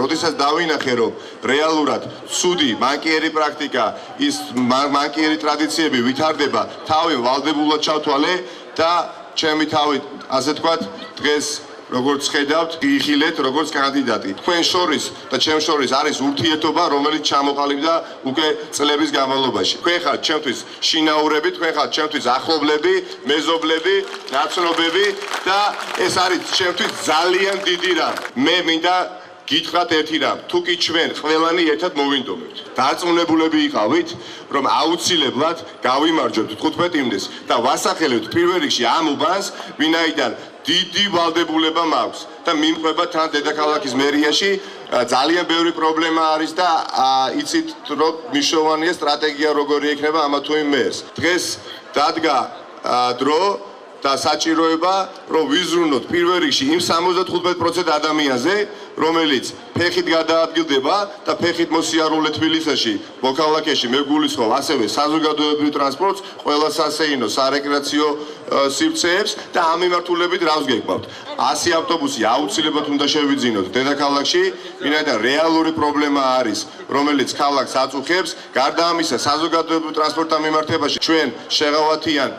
როდესაც დავინახე, რომ რეალურად ცუდი მანკიერი პრაქტიკა, ის მანკიერი ტრადიციები ვითარდება, თავი ვალდებულად ჩავთვალე და ჩემი თავი, ასე თქვათ, დღეს როგორც ხედავთ, იხილეთ როგორც კანდიდატი. თქვენ შორის და ჩემ შორის არის ურთიერთობა, რომელიც ჩამოყალიბდა უკვე წლების განმავლობაში. თქვენ ხართ ჩემთვის შინაურები, თქვენ ხართ ჩემთვის ახლობლები, მეზობლები, ნაცნობები და ეს არის ჩემთვის ძალიან დიდი რამ. მე მინდა გითხრათ ერთი რამ, თუ კი ჩვენ ყველანი ერთად მოვინდომებთ. დარწმუნებულები იყავით, რომ აუცილებლად გავიმარჯვებთ 15 ივნისს და ვასახელებთ პირველ რიგში ამ უბანს, ვინაიდან დიდი ვალდებულება მაქვს და მიმყვება თან დედაქალაქის მერიაში ძალიან ბევრი პრობლემა არის და იცით რომ მნიშვნელოვანია სტრატეგია როგორი ექნება ამა თუ იმ მერს. დღეს დადგა დრო და საჭიროება რომ ვიზრუნოთ პირველ რიგში იმ 75% ადამიანზე, რომელიც ფეხით გადაადგილდება და ფეხით მოსიარულე თბილისში, მოქალაქეში მე გულისხმობ ასევე საზოგადოებრივ ტრანსპორტს, ყველა სასეინო, სარეკრეაციო სივრცეებს და ამ მიმართულებით რავს გეკავთ. 100 ავტობუსი აუცილებლად უნდა შევიძინოთ დედაქალაქში, ვინაიდან რეალური პრობლემა არის, რომელიც ქალაქს აწუხებს. გარდა ამისა, საზოგადოებრივ ტრანსპორტთან მიმართებაში ჩვენ შეღავათიან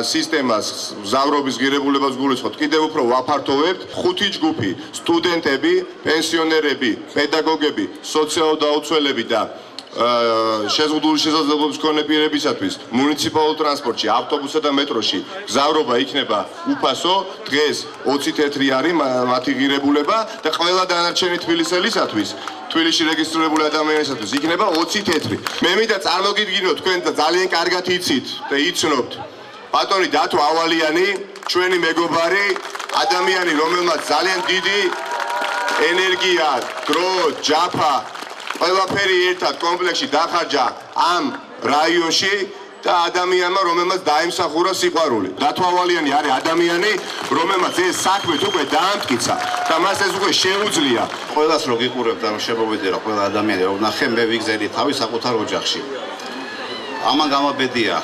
სისტემას მგზავრობის ღირებულებას გულისხმობთ, კიდევ უფრო ვაფართოვებთ. 5 ჯგუფი: სტუდენტები, პენსიონერები, პედაგოგები, სოციალურ დაუცველები და შეზღუდული შესაძლებლობის მქონე პირებისათვის მუნიციპალურ ტრანსპორტში, ავტობუსსა და მეტროში მგზავრობა იქნება უფასო. დღეს 20 თეთრი არის მათი ღირებულება და ყველა დანარჩენი თბილისელისათვის, თბილისში რეგისტრირებული ადამიანისათვის იქნება 20 თეთრი. მე მინდა წარმოგიდგინოთ, თქვენ ძალიან კარგად იცით და იცნობთ, ბატონი დათო ავალიანი, ჩვენი მეგობარი, ადამიანი, რომელმაც ძალიან დიდი ენერგია, დრო, ჯაფა, ყველაფერი ერთად კომპლექსში დახარჯა ამ რაიონში და ადამიანმა, რომელმაც დაიმსახურა სიყვარული. დათო ავალიანი არის ადამიანი, რომელმაც ეს საქმე უკვე დაამტკიცა და მას ეს უკვე შეუძლია. ყველას რო გიყურებ და შემოვიდე რა ყველა ადამიანი რო ნახე, მე ვიგზელი თავი საკუთარ ოჯახში. ამან გამაბედია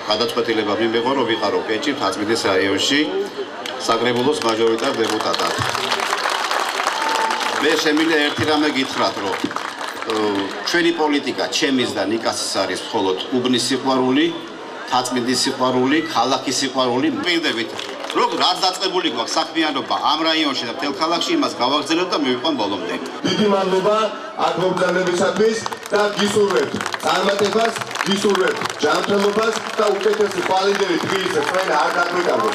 გადაწყვეტილება მიმეღო, რომ ვიყარო პეჭი თაწმინდის რაიონში საკრებულოს მაჟორიტარ დეპუტატად. მე შემიძლია ერთი რამე გითხრათ, რომ ჩვენი პოლიტიკა, ჩემის და ნიკასის არის მხოლოდ უბნის სიყვარული, თაწმინდის სიყვარული, ქალაქის სიყვარული. მივიდებით, რომ რაც დაწყებული გვაქვს საქმიანობა ამ რაიონში და მთელ ქალაქში, იმას გავაგრძელებთ და მივიყვან ბოლომდე. დიდი მადლობა აქ მომგზავრებისათვის და გისურვებთ წარმატებას, გისურვებთ ჯანმრთელობას და უკეთესი კვალიტეტის თბილისს თქვენ არ დაგვიკარგოთ.